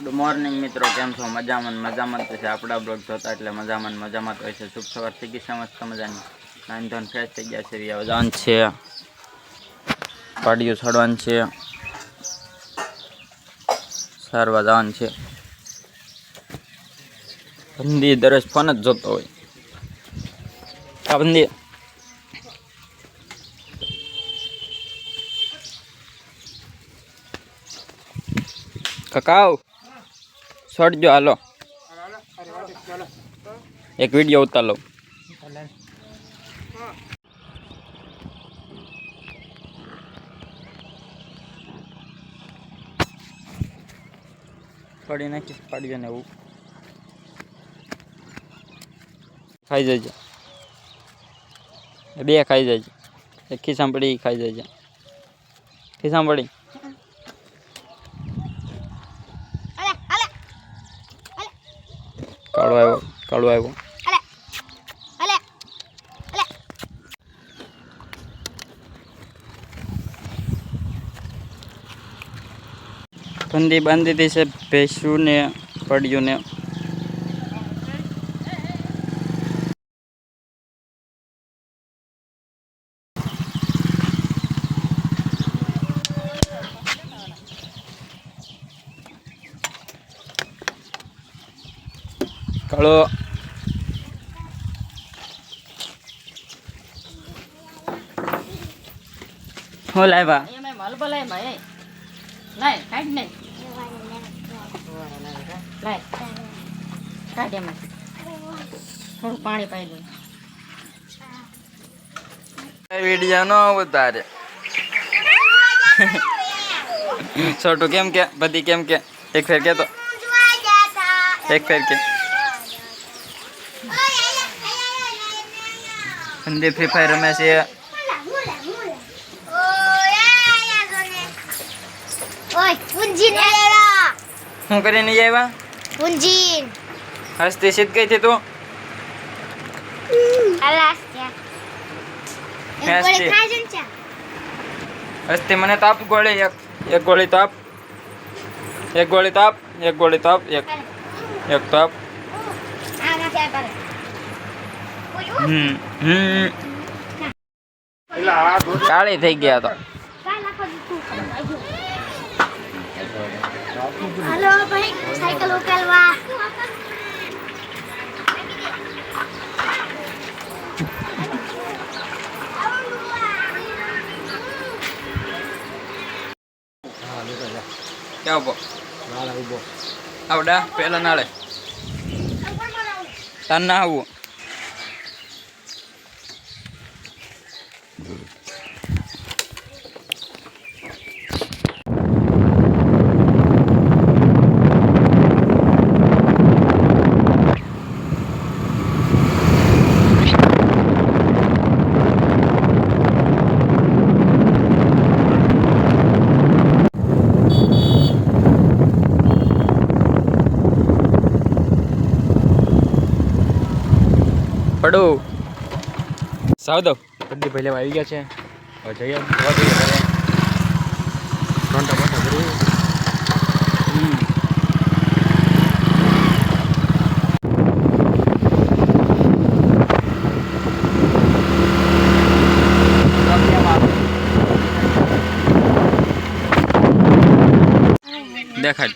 Good morning મિત્રો, કેમ છો? મજામાં તો છે. આપણા બ્લોગ જોતા એટલે મજામાં તો હોય છે. શુભ સવાર થઈ ગઈ છે, મસ્ત મજાની. નાઈન ધોન ફ્રેશ થઈ ગયા છે. જવાનું છે, પાડીઓ છોડવાનું છે, સારવા જવાનું છે. બંદી દરસ ફોન જ જોતો હોય. આ બંદી કકાવ છોડજો, હાલો એક વિડીયો ઉતાર લો. પડી નાખીશ પાડ્યો ને એવું ખાઈ જાય. બે ખાઈ જાય. એક ખિસ્સામાં પડી ખાઈ જાય. ખિસ્સામાં પડી કાળો આવ્યો. બંદી બાંધી દીધી છે ભેંસું ને પડ્યું ને. કાળો હું લાવ્યા? થોડું પાણી પાઈ દઉં. વિડીયો નો ઉતારે. છોટું કેમ કે બધી કેમ કે એક ફેર કે તો એક ફેર કે બંદી ફ્રી ફાયર રમે છે. શું કરીને આવ્યા? હસતી સીધ ગઈ હતી તું? હસતી મને તો આપ ગોળી. એક ગોળી તો આપ. એક ગોળી તો આપ. એક ગોળી તો આપ. એક તો આપ. કાળી થઈ ગયા તો. हेलो भाई, साइकिल उकेलवा. क्या उबो नाले उबो आवडा पेला नाले तन्ना आવું પડો સાવ દો. બંદી પહેલે આવી ગયા છે. હવે જઈએ જોવા જઈએ ઘરે. ઘંટા મોટા કરી દેખાડ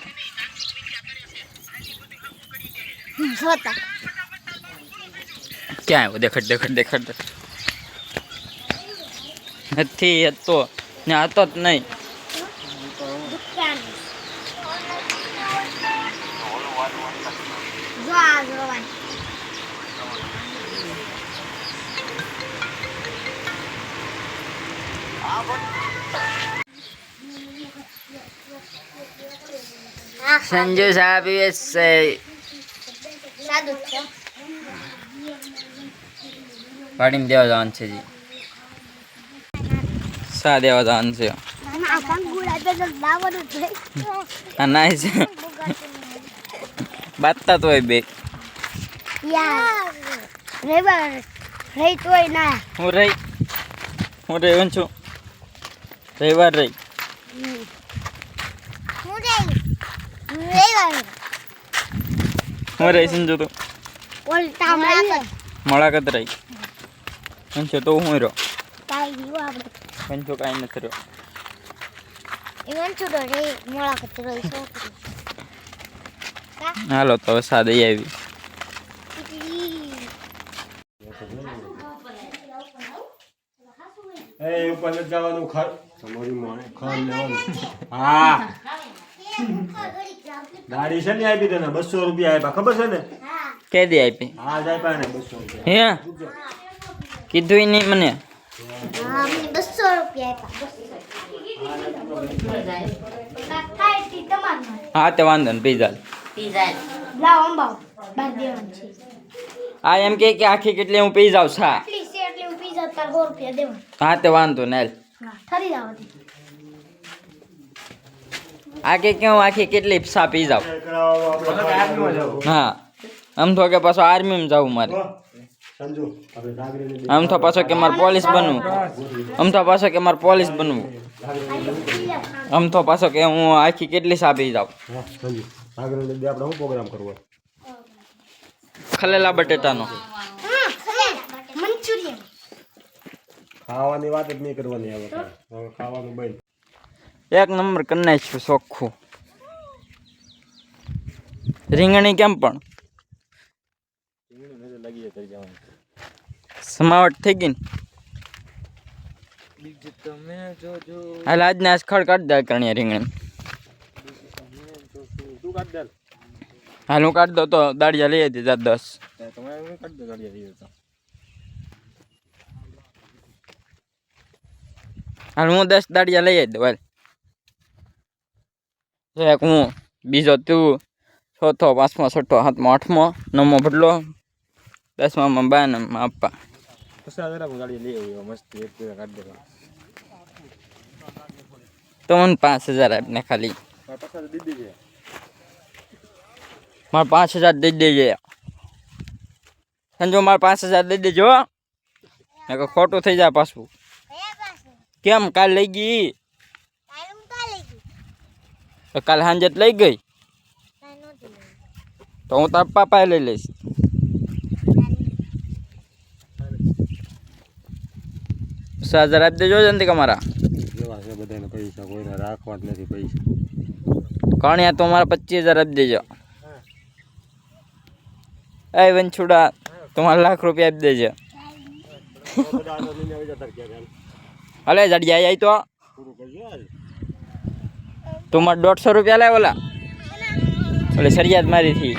ક્યાં આવ્યો? દેખાડ નથી હતો ને હતો જ નહીં. સંજુ સાહેબ પાડીને દેવા જવાનું છે જી. સા દેવા જવાનું છે. નાય છે બાતતા તો હોય બે. હું રહી છું રવિવાર રહી. હું રહી સંજુ તો ઓલટા મળે મળાકત રહી પંચો તો હું રહ્યો કાઈ દીવો આપણે પંચો કાંઈ નથી રહ્યો ઈવન છુડો રે મોળા કચરો છોકરી હાલો તો હવે સા દઈ આવી એ ઉપર નથી જવાનું તમારી મોને ખાન લેવાનું હા દાડી છે ને આપી તને 200 રૂપિયા આપ્યા ખબર છે ને કે દી આપી હા જ આપ્યા ને 200 રૂપિયા હે કીધું નહીં મને હા મને 200 રૂપિયા આપ્યા કાઈ તમાર હા તે વાંધો ને પીઝા લાવ અંબાવ બાર દેવાનું છે આ એમ કે આખી કેટલી હું પી જાઉં સા એટલી છે એટલે હું પીઝા તાર 100 રૂપિયા દેવાનું હા તે વાંધો ને હાલ. હા ઠરી જાવ આ કે હું આખી કેટલી સા પી જાઉં હા આમ તો કે પાછો આર્મીમાં જાવું મારે સંજુ આપણે જાગરીને આમ તો પાછો કે મારે પોલીસ બનવું આમ તો પાછો કે મારે પોલીસ બનવું આમ તો પાછો કે હું આખી કેટલી સા પી જાઉં હા સંજુ જાગરીને દે આપણે શું પ્રોગ્રામ કરવો ખલેલા બટેટાનો મંચુરિયન ખાવાની વાત જ નહીં કરવાની હવે ખાવાનું બંધ એક નંબર કરી નાખ્યું ચોખ્ખું રીંગણી કેમ પણ સમાવટ થઈ ગઈ ને હાલ આજને આજ ખડ કાઢી દે કરણી રીંગણી તું કાઢ દે હાલ હું કાઢી દઉં તો દાળિયા લઈ હતી 10 તમે કાઢ દો ગાડી હાલ હું 10 દાળિયા લઈ દઉં હાલ એક હું બીજો તું ચોથો પાંચમો છઠ્ઠો સાતમો આઠમો નવમો ભટલો 10માં બા ને આપવા પછી આ જરા ગાડી લઈ આવી મસ્ત એક કાઢ દે તો મને 5000 આપને ખાલી પાછા દીધી છે મારે 5000 દઈ દેજે સંજો મારે 5000 દઈ દેજો નકર ખોટું થઈ જાય પાછું કેમ કાલ લઈ ગઈ તો કાલ સાંજે જ લઈ ગઈ તો હું તાર પાપાએ લઈ લઈશ $1000 આપી દેજો જંતી મારા જેવા છે બધાને પૈસા કોઈને રાખવા જ નથી પૈસા કણ્યા તો મારા 25000 આપી દેજો એ વંછુડા તમારા લાખ રૂપિયા આપી દેજો અલે જડિયા આવી તો તું મારે 150 રૂપિયા લાવ ઓલા ઓલે સરિયાદ મારી થી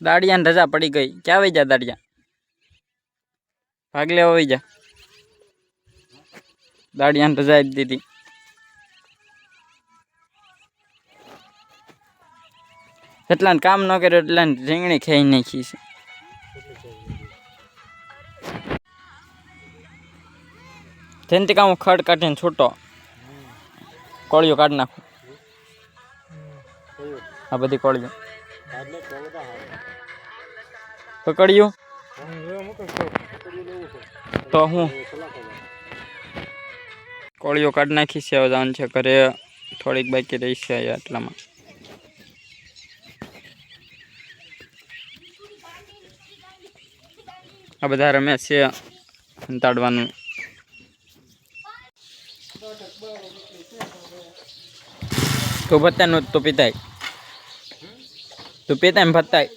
દાડિયાને રજા પડી ગઈ ક્યાં વઈ જા દાડિયા ભાગ લેવા વઈ જા દાડિયાને રજા આપી દીધી એટલાને કામ ન કર્યું એટલાને રીંગણી ખાઈ નાખી છે જેનથી કામ ખડ કાઢીને છૂટો કોળિયો કાઢી નાખું આ બધી કોળિયો પકડ્યું તો હું કોળિયો કાઢી નાખી છે જવાનું છે ઘરે થોડીક બાકી રહી છે આટલામાં આ બધા રમે છે સંતાડવાનું તો ભત્તાનું તો પીતાય તો પીતાય ને ભત્તાય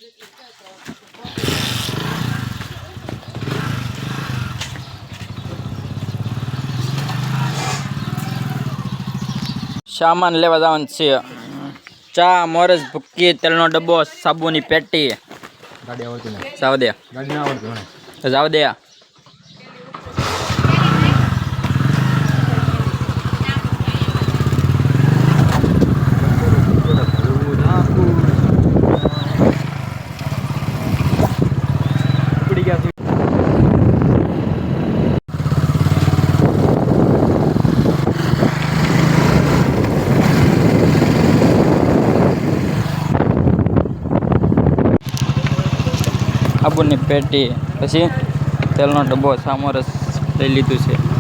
સામાન લેવા જવાનું છે ચા મોરસ ભૂકી તેલનો ડબ્બો સાબુની પેટી ગાડી આવડતી ને જાવ દે ગાડી ના આવડતી મને જાવ દે આબુની પેટી પછી તેલનો ડબ્બો સામોરસ લઈ લીધું છે.